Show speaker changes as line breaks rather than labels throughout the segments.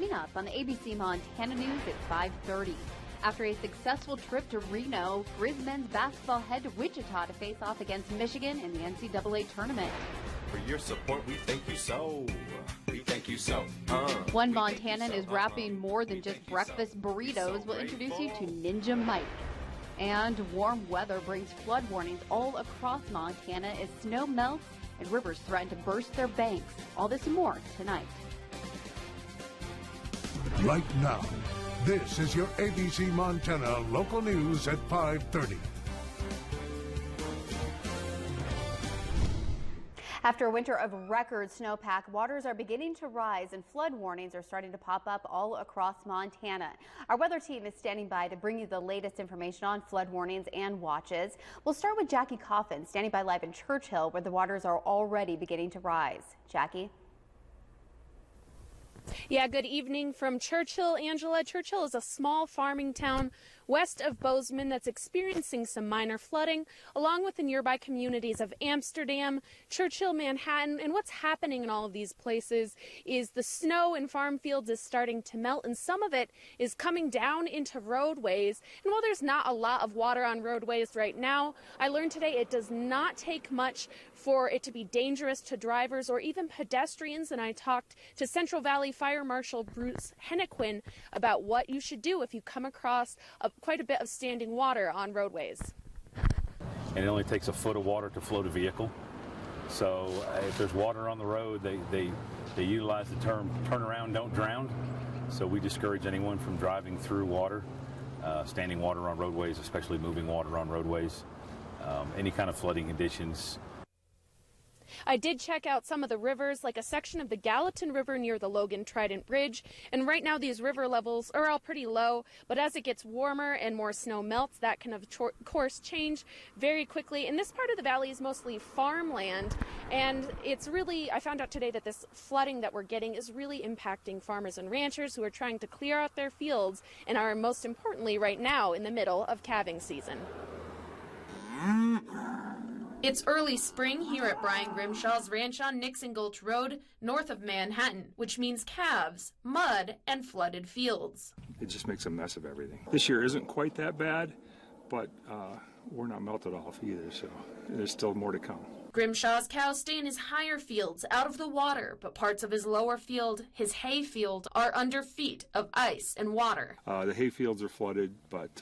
coming up on the ABC Montana News at 5:30. After a successful trip to Reno, Grizz men's basketball head to Wichita to face off against Michigan in the NCAA tournament.
For your support, we thank you so. We thank you so.
One Montanan is wrapping more than just breakfast burritos. We'll introduce you to Ninja Mike. And warm weather brings flood warnings all across Montana as snow melts and rivers threaten to burst their banks. All this and more tonight.
Right now, this is your ABC Montana local news at 5:30.
After a winter of record snowpack, waters are beginning to rise and flood warnings are starting to pop up all across Montana. Our weather team is standing by to bring you the latest information on flood warnings and watches. We'll start with Jackie Coffin, standing by live in Churchill, where the waters are already beginning to rise. Jackie?
Yeah, good evening from Churchill, Angela. Churchill is a small farming town west of Bozeman that's experiencing some minor flooding, along with the nearby communities of Amsterdam, Churchill, Manhattan. And what's happening in all of these places is the snow in farm fields is starting to melt, and some of it is coming down into roadways. And while there's not a lot of water on roadways right now, I learned today it does not take much for it to be dangerous to drivers or even pedestrians. And I talked to Central Valley Fire Marshal Bruce Hennequin about what you should do if you come across quite a bit of standing water on roadways.
And it only takes a foot of water to float a vehicle. So if there's water on the road, they utilize the term turn around, don't drown. So we discourage anyone from driving through water, standing water on roadways, especially moving water on roadways, any kind of flooding conditions.
I did check out some of the rivers, like a section of the Gallatin River near the Logan Trident Bridge. And right now these river levels are all pretty low, but as it gets warmer and more snow melts, that can of course change very quickly. And this part of the valley is mostly farmland. And it's really, I found out today that this flooding that we're getting is really impacting farmers and ranchers who are trying to clear out their fields and are most importantly right now in the middle of calving season. It's early spring here at Brian Grimshaw's ranch on Nixon Gulch Road, north of Manhattan, which means calves, mud, and flooded fields.
It just makes a mess of everything. This year isn't quite that bad, but we're not melted off either, so there's still more to come.
Grimshaw's cows stay in his higher fields out of the water, but parts of his lower field, his hay field, are under feet of ice and water.
The hay fields are flooded, but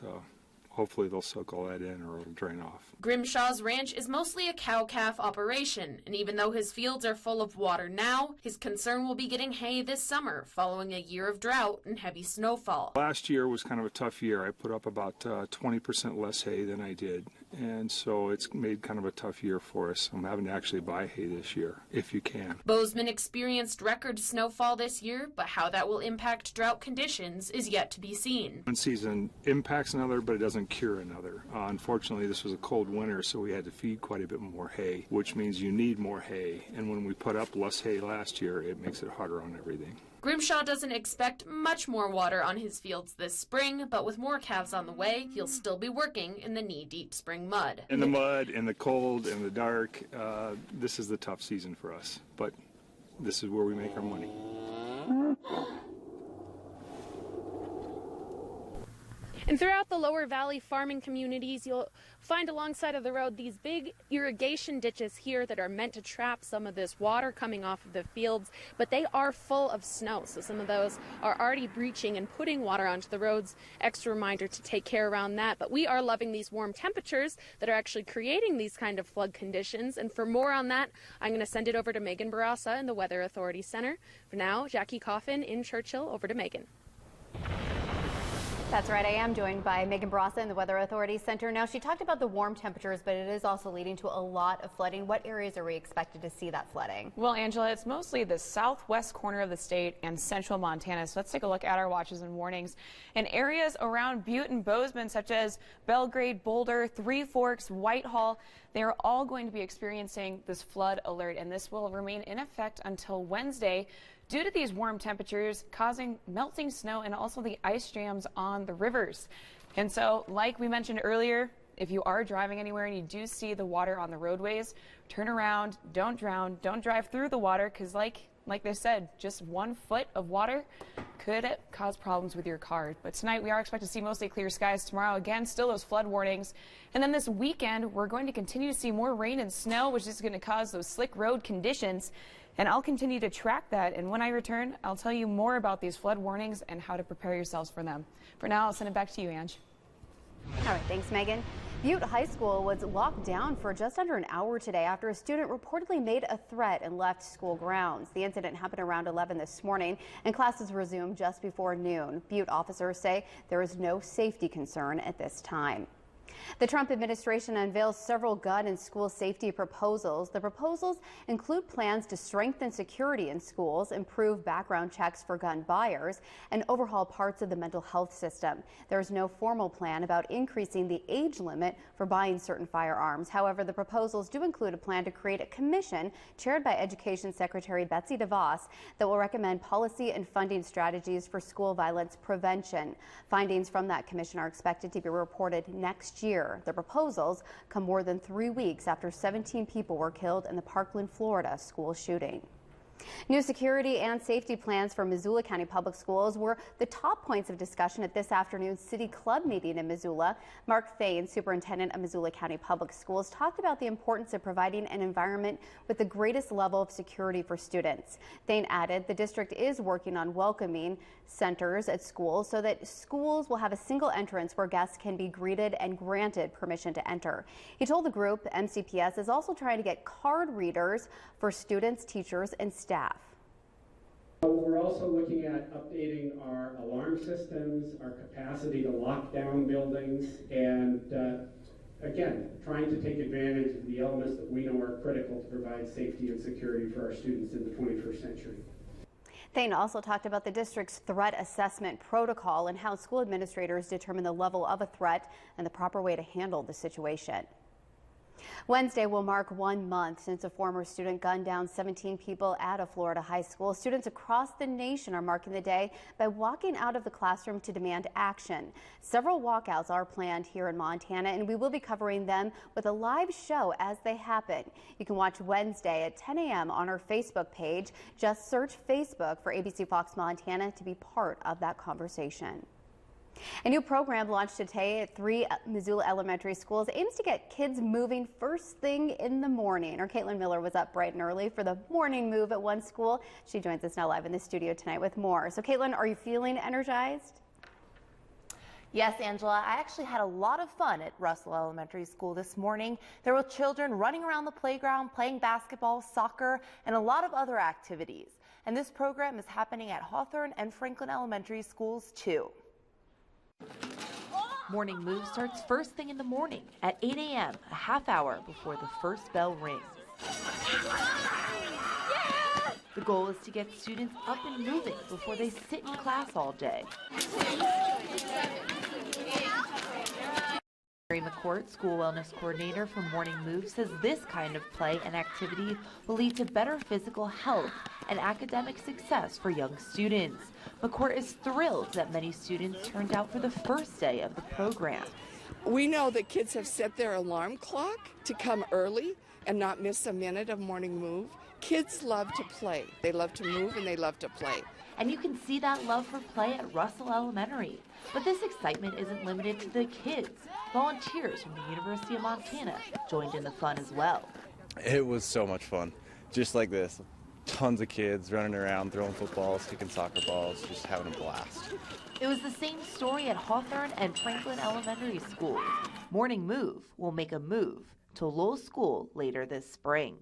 hopefully they'll soak all that in or it'll drain off.
Grimshaw's ranch is mostly a cow-calf operation, and even though his fields are full of water now, his concern will be getting hay this summer, following a year of drought and heavy snowfall.
Last year was kind of a tough year. I put up about 20% less hay than I did, and so it's made kind of a tough year for us. I'm having to actually buy hay this year, if you can.
Bozeman experienced record snowfall this year, but how that will impact drought conditions is yet to be seen.
One season impacts another, but it doesn't cure another. Unfortunately, this was a cold winter, so we had to feed quite a bit more hay, which means you need more hay. And when we put up less hay last year, it makes it harder on everything.
Grimshaw doesn't expect much more water on his fields this spring, but with more calves on the way, he'll still be working in the knee-deep spring mud.
In the mud, in the cold, in the dark, this is the tough season for us, but this is where we make our money.
And throughout the lower valley farming communities, you'll find alongside of the road these big irrigation ditches here that are meant to trap some of this water coming off of the fields, but they are full of snow, so some of those are already breaching and putting water onto the roads. Extra reminder to take care around that. But we are loving these warm temperatures that are actually creating these kind of flood conditions. And for more on that, I'm going to send it over to Megan Barassa in the Weather Authority Center. For now, Jackie Coffin in Churchill. Over to Megan.
That's right. I am joined by Megan Barassa in the Weather Authority Center. Now, she talked about the warm temperatures, but it is also leading to a lot of flooding. What areas are we expected to see that flooding?
Well, Angela, it's mostly the southwest corner of the state and central Montana. So let's take a look at our watches and warnings. In areas around Butte and Bozeman, such as Belgrade, Boulder, Three Forks, Whitehall, they are all going to be experiencing this flood alert, and this will remain in effect until Wednesday due to these warm temperatures causing melting snow and also the ice jams on the rivers. And so, like we mentioned earlier, if you are driving anywhere and you do see the water on the roadways, turn around, don't drown, don't drive through the water, because like like they said, just 1 foot of water could cause problems with your car. But tonight we are expected to see mostly clear skies. Tomorrow, again, still those flood warnings. And then this weekend, we're going to continue to see more rain and snow, which is going to cause those slick road conditions. And I'll continue to track that. And when I return, I'll tell you more about these flood warnings and how to prepare yourselves for them. For now, I'll send it back to you, Ange.
All right, thanks, Megan. Butte High School was locked down for just under an hour today after a student reportedly made a threat and left school grounds. The incident happened around 11 this morning, and classes resumed just before noon. Butte officers say there is no safety concern at this time. The Trump administration unveils several gun and school safety proposals. The proposals include plans to strengthen security in schools, improve background checks for gun buyers, and overhaul parts of the mental health system. There is no formal plan about increasing the age limit for buying certain firearms. However, the proposals do include a plan to create a commission chaired by Education Secretary Betsy DeVos that will recommend policy and funding strategies for school violence prevention. Findings from that commission are expected to be reported next year. The proposals come more than 3 weeks after 17 people were killed in the Parkland, Florida school shooting. New security and safety plans for Missoula County Public Schools were the top points of discussion at this afternoon's City Club meeting in Missoula. Mark Thane, superintendent of Missoula County Public Schools, talked about the importance of providing an environment with the greatest level of security for students. Thane added the district is working on welcoming centers at schools so that schools will have a single entrance where guests can be greeted and granted permission to enter. He told the group MCPS is also trying to get card readers for students, teachers, and staff.
We're also looking at updating our alarm systems, our capacity to lock down buildings, and again, trying to take advantage of the elements that we know are critical to provide safety and security for our students in the 21st century.
Thane also talked about the district's threat assessment protocol and how school administrators determine the level of a threat and the proper way to handle the situation. Wednesday will mark 1 month since a former student gunned down 17 people at a Florida high school. Students across the nation are marking the day by walking out of the classroom to demand action. Several walkouts are planned here in Montana, and we will be covering them with a live show as they happen. You can watch Wednesday at 10 a.m. on our Facebook page. Just search Facebook for ABC Fox Montana to be part of that conversation. A new program launched today at 3 Missoula elementary schools aims to get kids moving first thing in the morning. Our Caitlin Miller was up bright and early for the morning move at one school. She joins us now live in the studio tonight with more. So Caitlin, are you feeling energized?
Yes, Angela, I actually had a lot of fun at Russell Elementary School this morning. There were children running around the playground, playing basketball, soccer, and a lot of other activities. And this program is happening at Hawthorne and Franklin Elementary Schools too.
Morning Move starts first thing in the morning at 8 a.m., a half hour before the first bell rings. The goal is to get students up and moving before they sit in class all day. Mary McCourt, school wellness coordinator for Morning Move, says this kind of play and activity will lead to better physical health and academic success for young students. McCourt is thrilled that many students turned out for the first day of the program.
We know that kids have set their alarm clock to come early and not miss a minute of Morning Move. Kids love to play. They love to move and they love to play.
And you can see that love for play at Russell Elementary. But this excitement isn't limited to the kids. Volunteers from the University of Montana joined in the fun as well.
It was so much fun. Just like this. Tons of kids running around, throwing footballs, kicking soccer balls, just having a blast.
It was the same story at Hawthorne and Franklin Elementary Schools. Morning Move will make a move to Lowell School later this spring.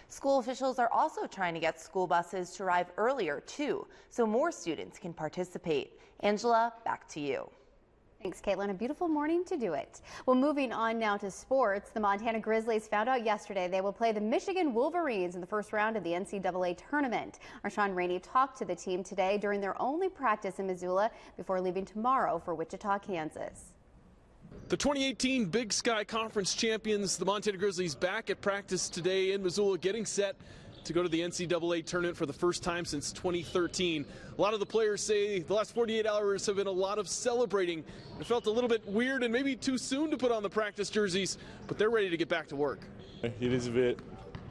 School officials are also trying to get school buses to arrive earlier too, so more students can participate. Angela, back to you.
Thanks, Caitlin. A beautiful morning to do it. Well, moving on now to sports. The Montana Grizzlies found out yesterday they will play the Michigan Wolverines in the first round of the NCAA tournament. Our Sean Rainey talked to the team today during their only practice in Missoula before leaving tomorrow for Wichita, Kansas.
The 2018 Big Sky Conference champions, the Montana Grizzlies, back at practice today in Missoula, getting set to go to the NCAA tournament for the first time since 2013. A lot of the players say the last 48 hours have been a lot of celebrating. It felt a little bit weird and maybe too soon to put on the practice jerseys, but they're ready to get back to work.
It is a bit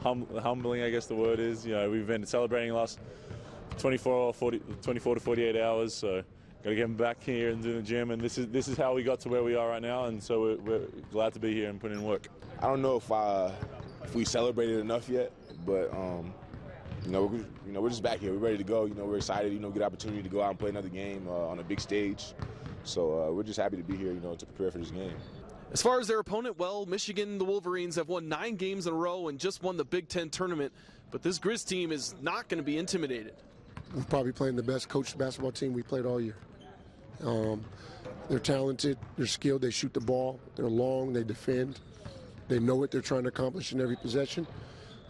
humbling, I guess the word is. You know, we've been celebrating the last 24 to 48 hours, so got to get back here and do the gym, and this is how we got to where we are right now, and so we're glad to be here and put in work.
I don't know if we celebrated enough yet, but we're just back here. We're ready to go. You know, we're excited. You know, get an opportunity to go out and play another game on a big stage. So we're just happy to be here. You know, to prepare for this game.
As far as their opponent, well, Michigan, the Wolverines have won 9 games in a row and just won the Big Ten tournament. But this Grizz team is not going to be intimidated.
We're probably playing the best coached basketball team we played all year. They're talented, they're skilled, they shoot the ball, they're long, they defend, they know what they're trying to accomplish in every possession,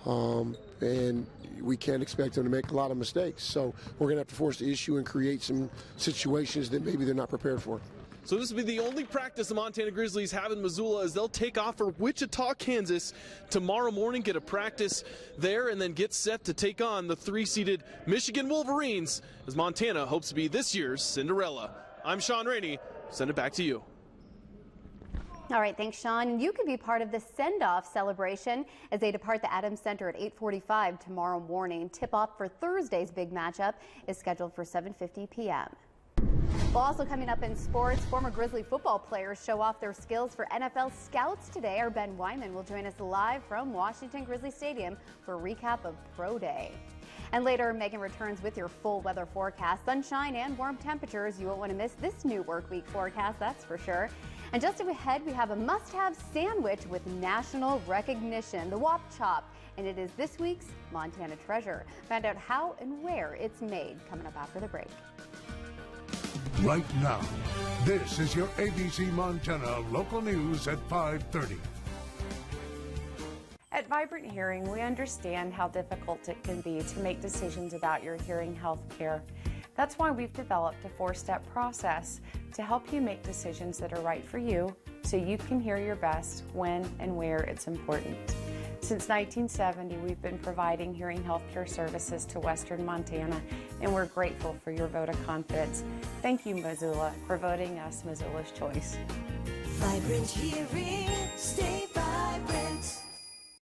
and we can't expect them to make a lot of mistakes. So we're going to have to force the issue and create some situations that maybe they're not prepared for.
So this will be the only practice the Montana Grizzlies have in Missoula as they'll take off for Wichita, Kansas tomorrow morning, get a practice there, and then get set to take on the 3-seeded Michigan Wolverines as Montana hopes to be this year's Cinderella. I'm Sean Rainey. Send it back to you.
All right, thanks, Sean. You could be part of the send-off celebration as they depart the Adams Center at 8:45 tomorrow morning. Tip-off for Thursday's big matchup is scheduled for 7:50 p.m. Well, also coming up in sports, former Grizzly football players show off their skills for NFL scouts today. Our Ben Wyman will join us live from Washington Grizzly Stadium for a recap of Pro Day. And later, Megan returns with your full weather forecast. Sunshine and warm temperatures. You won't want to miss this new work week forecast, that's for sure. And just ahead, we have a must-have sandwich with national recognition, the Wop Chop. And it is this week's Montana Treasure. Find out how and where it's made coming up after the break.
Right now, this is your ABC Montana local news at 5:30.
At Vibrant Hearing, we understand how difficult it can be to make decisions about your hearing health care. That's why we've developed a 4-step process to help you make decisions that are right for you so you can hear your best when and where it's important. Since 1970, we've been providing hearing health care services to Western Montana, and we're grateful for your vote of confidence. Thank you, Missoula, for voting us Missoula's Choice.
Vibrant Hearing, stay vibrant.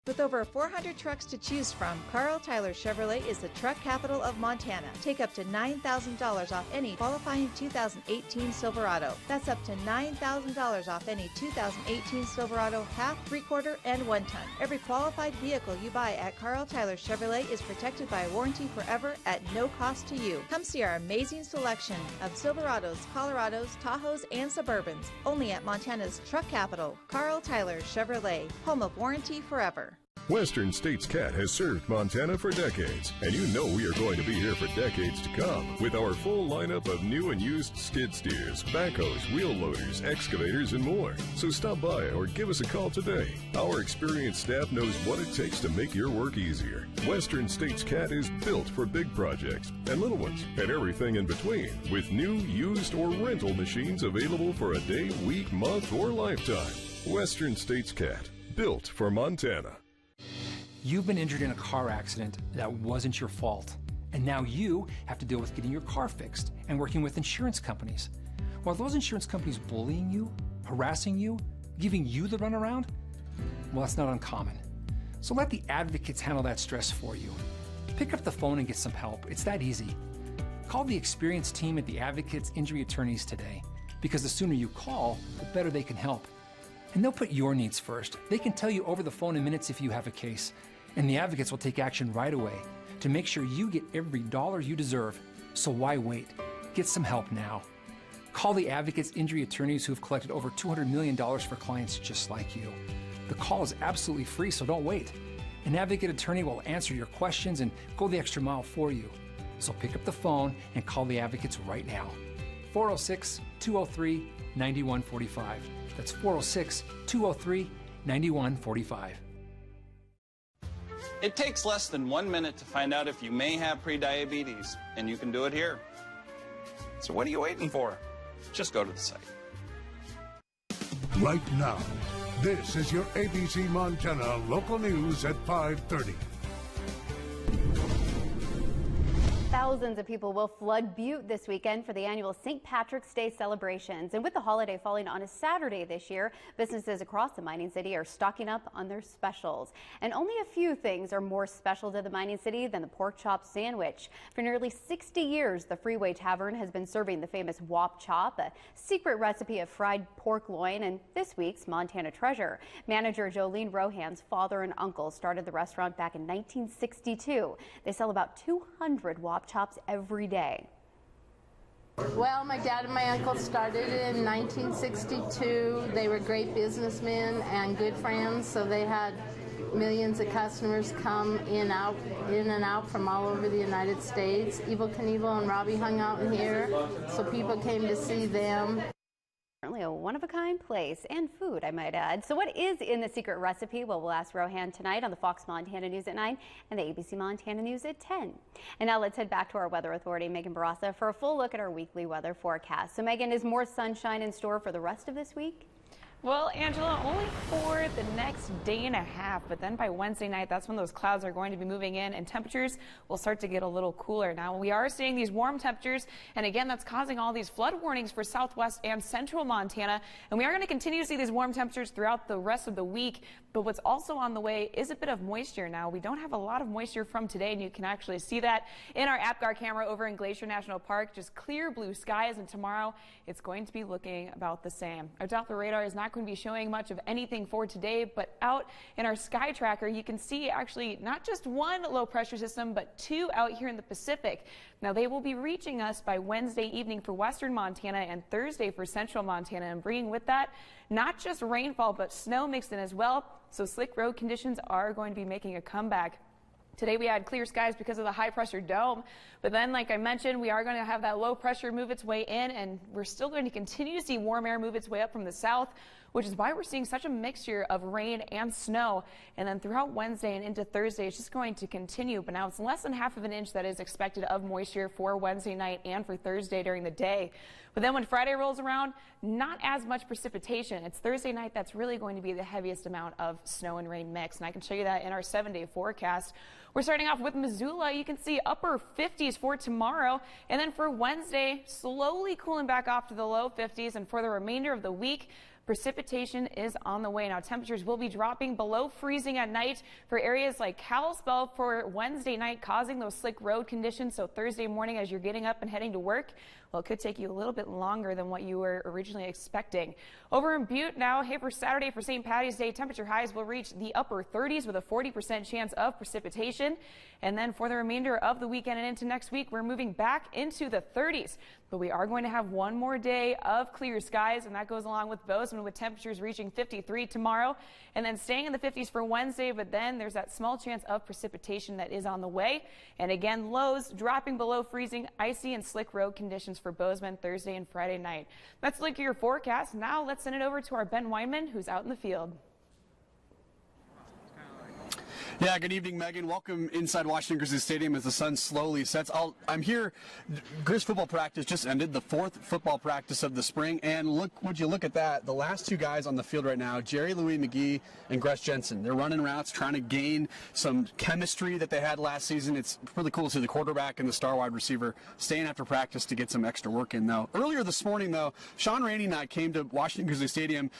With over 400 trucks to choose from, Carl Tyler Chevrolet is the truck capital of Montana. Take up to $9,000 off any qualifying 2018 Silverado. That's up to $9,000 off any 2018 Silverado half, 3/4, and 1-ton. Every qualified vehicle you buy at Carl Tyler Chevrolet is protected by a warranty forever at no cost to you. Come see our amazing selection of Silverados, Colorados, Tahoes, and Suburbans. Only at Montana's truck capital, Carl Tyler Chevrolet, home of warranty forever.
Western States Cat has served Montana for decades, and you know we are going to be here for decades to come with our full lineup of new and used skid steers, backhoes, wheel loaders, excavators, and more. So stop by or give us a call today. Our experienced staff knows what it takes to make your work easier. Western States Cat is built for big projects and little ones and everything in between, with new, used, or rental machines available for a day, week, month, or lifetime. Western States Cat, built for Montana.
You've been injured in a car accident that wasn't your fault, and now you have to deal with getting your car fixed and working with insurance companies. Are those insurance companies bullying you, harassing you, giving you the runaround? Well, that's not uncommon. So let the advocates handle that stress for you. Pick up the phone and get some help. It's that easy. Call the experienced team at the Advocates Injury Attorneys today, because the sooner you call, the better they can help. And they'll put your needs first. They can tell you over the phone in minutes if you have a case. And the advocates will take action right away to make sure you get every dollar you deserve. So why wait? Get some help now. Call the Advocates Injury Attorneys who have collected over $200 million for clients just like you. The call is absolutely free, so don't wait. An advocate attorney will answer your questions and go the extra mile for you. So pick up the phone and call the advocates right now. 406-203-9145. That's 406-203-9145.
It takes less than 1 minute to find out if you may have prediabetes, and you can do it here. So what are you waiting for? Just go to the site.
Right now, this is your ABC Montana local news at 5:30.
Thousands of people will flood Butte this weekend for the annual St. Patrick's Day celebrations. And with the holiday falling on a Saturday this year, businesses across the mining city are stocking up on their specials. And only a few things are more special to the mining city than the pork chop sandwich. For nearly 60 years, the Freeway Tavern has been serving the famous Wop Chop, a secret recipe of fried pork loin, and this week's Montana treasure. Manager Jolene Rohan's father and uncle started the restaurant back in 1962. They sell about 200 Wop Chops every day.
Well, my dad and my uncle started in 1962. They were great businessmen and good friends, so they had millions of customers come in and out from all over the United States. Evel Knievel and Robbie hung out in here, so people came to see them.
Certainly a one-of-a-kind place and food, I might add. So what is in the secret recipe? Well, we'll ask Rohan tonight on the Fox Montana News at 9 and the ABC Montana News at 10. And now let's head back to our weather authority, Megan Barassa, for a full look at our weekly weather forecast. So Megan, is more sunshine in store for the rest of this week?
Well, Angela, only for the next day and a half, but then by Wednesday night, that's when those clouds are going to be moving in and temperatures will start to get a little cooler. Now, we are seeing these warm temperatures, and again, that's causing all these flood warnings for southwest and central Montana, and we are going to continue to see these warm temperatures throughout the rest of the week, but what's also on the way is a bit of moisture. Now, we don't have a lot of moisture from today, and you can actually see that in our APGAR camera over in Glacier National Park, just clear blue skies, and tomorrow it's going to be looking about the same. Our Doppler radar is not going to be showing much of anything for today, but out in our sky tracker you can see actually not just one low pressure system but two out here in the Pacific. Now they will be reaching us by Wednesday evening for western Montana and Thursday for central Montana, and bringing with that not just rainfall but snow mixed in as well, so slick road conditions are going to be making a comeback. Today we had clear skies because of the high pressure dome, but then like I mentioned, we are going to have that low pressure move its way in, and we're still going to continue to see warm air move its way up from the south, which is why we're seeing such a mixture of rain and snow. And then throughout Wednesday and into Thursday, it's just going to continue. But now it's less than half of an inch that is expected of moisture for Wednesday night and for Thursday during the day. But then when Friday rolls around, not as much precipitation. It's Thursday night that's really going to be the heaviest amount of snow and rain mix. And I can show you that in our 7-day forecast. We're starting off with Missoula. You can see upper 50s for tomorrow. And then for Wednesday, slowly cooling back off to the low 50s. And for the remainder of the week, precipitation is on the way. Now temperatures will be dropping below freezing at night for areas like Kalispell for Wednesday night, causing those slick road conditions. So Thursday morning as you're getting up and heading to work, well, it could take you a little bit longer than what you were originally expecting. Over in Butte now, hey, for Saturday for St. Patty's Day, temperature highs will reach the upper 30s with a 40% chance of precipitation. And then for the remainder of the weekend and into next week, we're moving back into the 30s. But we are going to have one more day of clear skies, and that goes along with Bozeman, with temperatures reaching 53 tomorrow and then staying in the 50s for Wednesday. But then there's that small chance of precipitation that is on the way. And again, lows dropping below freezing, icy and slick road conditions for Bozeman Thursday and Friday night. That's a look at your forecast. Now let's send it over to our Ben Weinman, who's out in the field.
Yeah, good evening, Megan. Welcome inside Washington Grizzlies Stadium as the sun slowly sets. I'm here. Grizz football practice just ended, the 4th football practice of the spring, and would you look at that? The last two guys on the field right now, Jerry Louis McGee and Gress Jensen. They're running routes, trying to gain some chemistry that they had last season. It's really cool to see the quarterback and the star wide receiver staying after practice to get some extra work in, though. Earlier this morning, though, Sean Rainey and I came to Washington Grizzlies Stadium,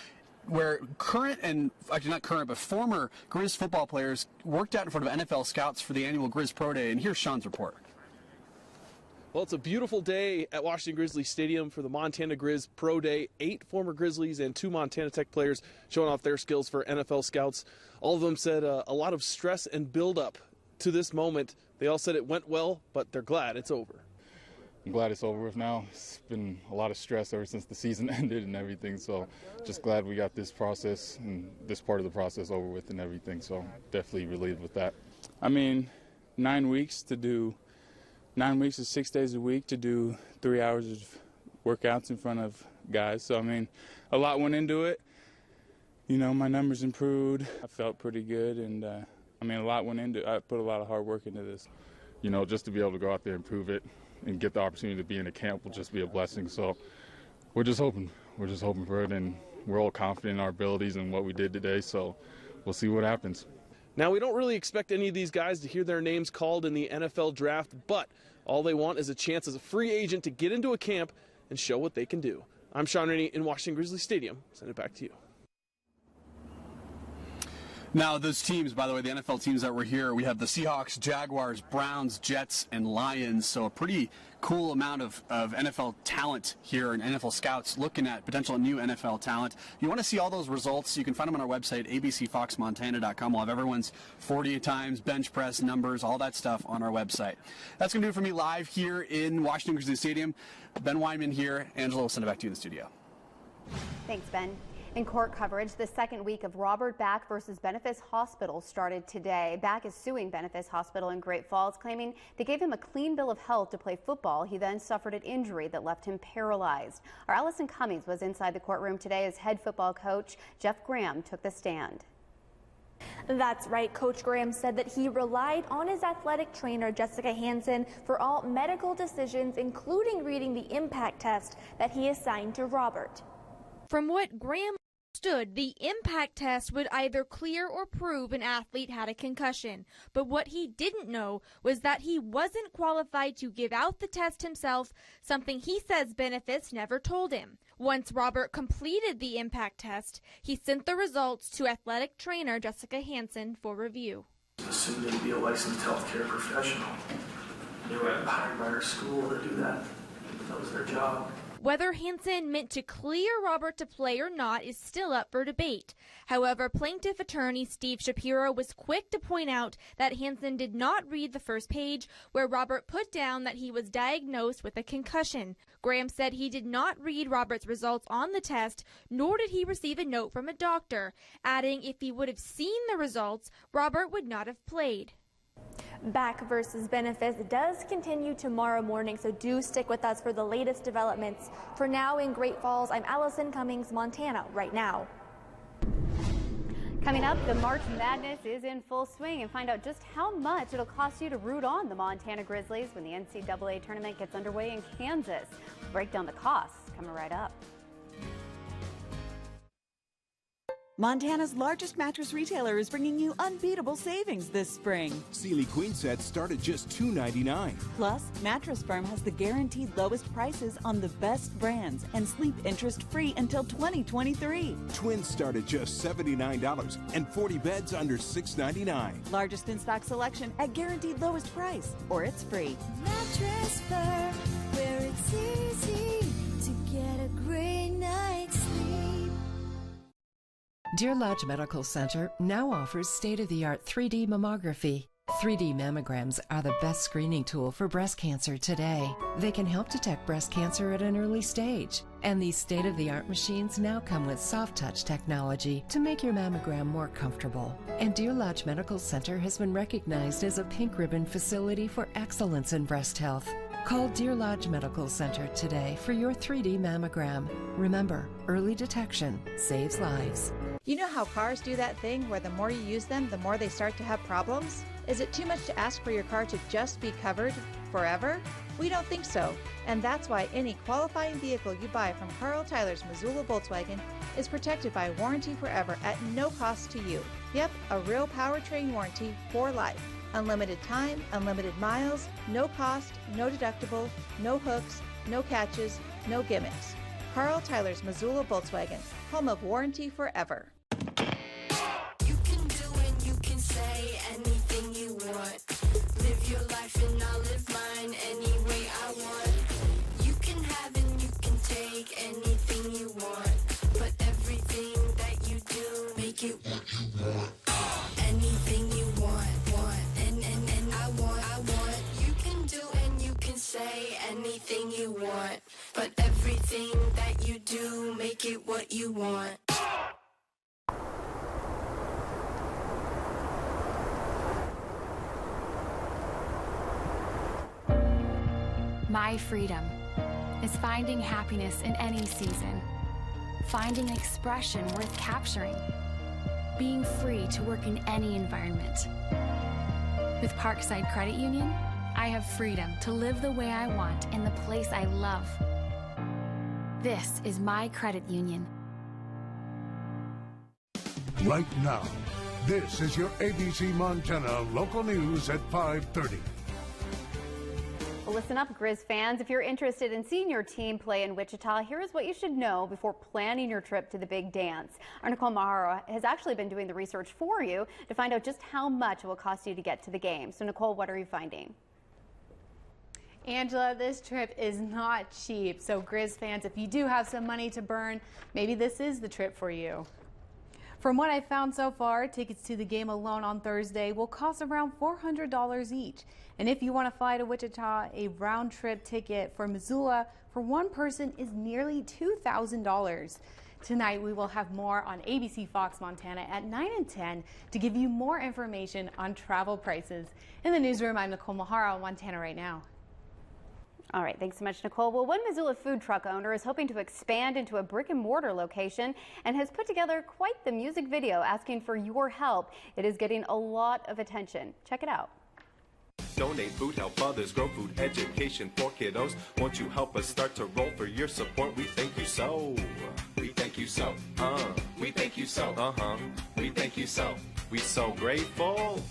where current and, actually not current, but former Grizz football players worked out in front of NFL scouts for the annual Grizz Pro Day. And here's Sean's report.
Well, it's a beautiful day at Washington Grizzlies Stadium for the Montana Grizz Pro Day. 8 former Grizzlies and 2 Montana Tech players showing off their skills for NFL scouts. All of them said a lot of stress and build-up to this moment. They all said it went well, but they're glad it's over.
I'm glad it's over with now. It's been a lot of stress ever since the season ended and everything, so just glad we got this process and this part of the process over with and everything, so definitely relieved with that. I mean, 9 weeks is 6 days a week to do 3 hours of workouts in front of guys, so I mean, a lot went into it. You know, my numbers improved. I felt pretty good, and I mean, a lot went into it. I put a lot of hard work into this. You know, just to be able to go out there and prove it and get the opportunity to be in a camp will just be a blessing. So we're just hoping for it, and we're all confident in our abilities and what we did today. So we'll see what happens.
Now, we don't really expect any of these guys to hear their names called in the NFL draft, but All they want is a chance as a free agent to get into a camp and show what they can do. I'm Sean Rainey in Washington Grizzly Stadium. Send it back to you.
Now, those teams, by the way, the NFL teams that were here, we have the Seahawks, Jaguars, Browns, Jets, and Lions. So a pretty cool amount of NFL talent here and NFL scouts looking at potential new NFL talent. If you want to see all those results, you can find them on our website, abcfoxmontana.com. We'll have everyone's 40 times, bench press, numbers, all that stuff on our website. That's going to do it for me live here in Washington Grizzly Stadium. Ben Wyman here. Angela, we'll send it back to you in the studio.
Thanks, Ben. In court coverage, the second week of Robert Back versus Benefice Hospital started today. Back is suing Benefice Hospital in Great Falls, claiming they gave him a clean bill of health to play football. He then suffered an injury that left him paralyzed. Our Allison Cummings was inside the courtroom today as head football coach Jeff Graham took the stand.
That's right. Coach Graham said that he relied on his athletic trainer, Jessica Hansen, for all medical decisions, including reading the impact test that he assigned to Robert.
From what Graham understood, the impact test would either clear or prove an athlete had a concussion. But what he didn't know was that he wasn't qualified to give out the test himself, something he says Benefice never told him. Once Robert completed the impact test, he sent the results to athletic trainer Jessica Hansen for review.
Assumed to be a licensed healthcare professional. They were hired by our school to do that. That was their job.
Whether Hansen meant to clear Robert to play or not is still up for debate. However, plaintiff attorney Steve Shapiro was quick to point out that Hansen did not read the first page where Robert put down that he was diagnosed with a concussion. Graham said he did not read Robert's results on the test, nor did he receive a note from a doctor, adding if he would have seen the results, Robert would not have played.
Back versus Benefice does continue tomorrow morning, so do stick with us for the latest developments. For now in Great Falls, I'm Allison Cummings, Montana, right now.
Coming up, the March Madness is in full swing, and find out just how much it'll cost you to root on the Montana Grizzlies when the NCAA tournament gets underway in Kansas. We'll break down the costs coming right up.
Montana's largest mattress retailer is bringing you unbeatable savings this spring.
Sealy Queen sets start at just $2.99.
Plus, Mattress Firm has the guaranteed lowest prices on the best brands and sleep interest-free until 2023.
Twins start at just $79 and 40 beds under $6.99.
Largest in-stock selection at guaranteed lowest price, or it's free.
Mattress Firm, where it's easy to get a great night's sleep.
Deer Lodge Medical Center now offers state-of-the-art 3D mammography. 3D mammograms are the best screening tool for breast cancer today. They can help detect breast cancer at an early stage. And these state-of-the-art machines now come with soft touch technology to make your mammogram more comfortable. And Deer Lodge Medical Center has been recognized as a pink ribbon facility for excellence in breast health. Call Deer Lodge Medical Center today for your 3D mammogram. Remember, early detection saves lives.
You know how cars do that thing where the more you use them, the more they start to have problems? Is it too much to ask for your car to just be covered forever? We don't think so, and that's why any qualifying vehicle you buy from Carl Tyler's Missoula Volkswagen is protected by warranty forever at no cost to you. Yep, a real powertrain warranty for life. Unlimited time, unlimited miles, no cost, no deductible, no hooks, no catches, no gimmicks. Carl Tyler's Missoula Volkswagen, home of warranty forever.
You can do and you can say anything you want. Live your life and I'll live mine any way I want. You can have and you can take anything you want. But everything that you do, make it what you want. Anything you want. And I want. You can do and you can say anything you want. But everything that you do, make it what you want.
My freedom is finding happiness in any season, finding expression worth capturing, being free to work in any environment. With Parkside Credit Union, I have freedom to live the way I want in the place I love. This is my credit union.
Right now, this is your ABC Montana local news at 5:30.
Well, listen up, Grizz fans. If you're interested in seeing your team play in Wichita, here is what you should know before planning your trip to the big dance. Our Nicole Maharo has actually been doing the research for you to find out just how much it will cost you to get to the game. So, Nicole, what are you finding?
Angela, this trip is not cheap. So, Grizz fans, if you do have some money to burn, maybe this is the trip for you. From what I've found so far, tickets to the game alone on Thursday will cost around $400 each. And if you want to fly to Wichita, a round-trip ticket for Missoula for one person is nearly $2,000. Tonight, we will have more on ABC Fox Montana at 9 and 10 to give you more information on travel prices. In the newsroom, I'm Nicole Maharo, Montana Right Now.
All right, thanks so much, Nicole. Well, one Missoula food truck owner is hoping to expand into a brick and mortar location and has put together quite the music video asking for your help. It is getting a lot of attention. Check it out.
Donate food, help others, grow food education for kiddos. Won't you help us start to roll? For your support, we thank you so. We thank you so. We thank you so. We thank you so. We so grateful.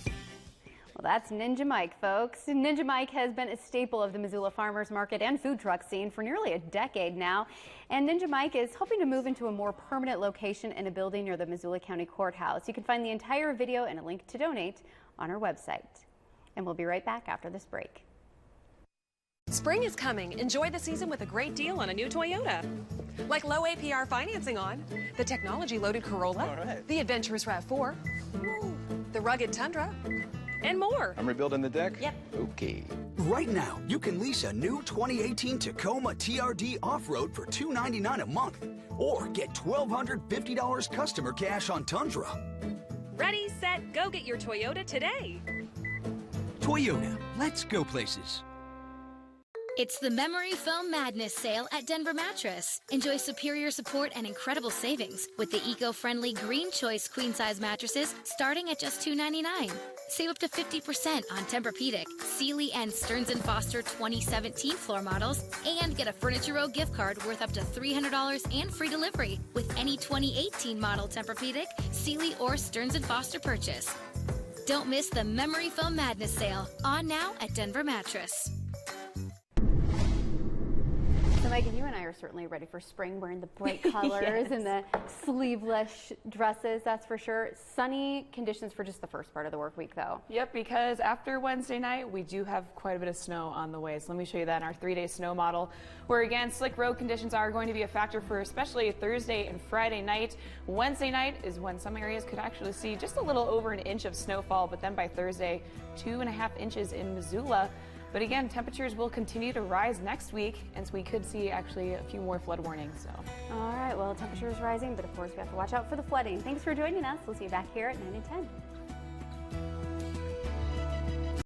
Well, that's Ninja Mike, folks. Ninja Mike has been a staple of the Missoula farmers market and food truck scene for nearly a decade now. And Ninja Mike is hoping to move into a more permanent location in a building near the Missoula County Courthouse. You can find the entire video and a link to donate on our website. And we'll be right back after this break.
Spring is coming. Enjoy the season with a great deal on a new Toyota. Like low APR financing on the technology-loaded Corolla, the adventurous RAV4, the rugged Tundra, and more.
I'm rebuilding the deck?
Yep.
Okay.
Right now, you can lease a new 2018 Tacoma TRD Off-Road for $299 a month. Or get $1,250 customer cash on Tundra.
Ready, set, go get your Toyota today.
Toyota, let's go places.
It's the Memory Foam Madness sale at Denver Mattress. Enjoy superior support and incredible savings with the eco-friendly Green Choice queen-size mattresses starting at just $299. Save up to 50% on Tempur-Pedic, Sealy, and Stearns & Foster 2017 floor models, and get a Furniture Row gift card worth up to $300 and free delivery with any 2018 model Tempur-Pedic, Sealy, or Stearns & Foster purchase. Don't miss the Memory Foam Madness sale, on now at Denver Mattress.
So, Megan, you and I are certainly ready for spring, wearing the bright colors and the sleeveless dresses, that's for sure. Sunny conditions for just the first part of the work week, though.
Yep, because after Wednesday night, we do have quite a bit of snow on the way. So let me show you that in our 3-day snow model, where again, slick road conditions are going to be a factor for especially Thursday and Friday night. Wednesday night is when some areas could actually see just a little over an inch of snowfall, but then by Thursday, 2.5 inches in Missoula. But again, temperatures will continue to rise next week, and so we could see actually a few more flood warnings. So,
all right, well, temperature is rising, but of course we have to watch out for the flooding. Thanks for joining us. We'll see you back here at 9 and 10.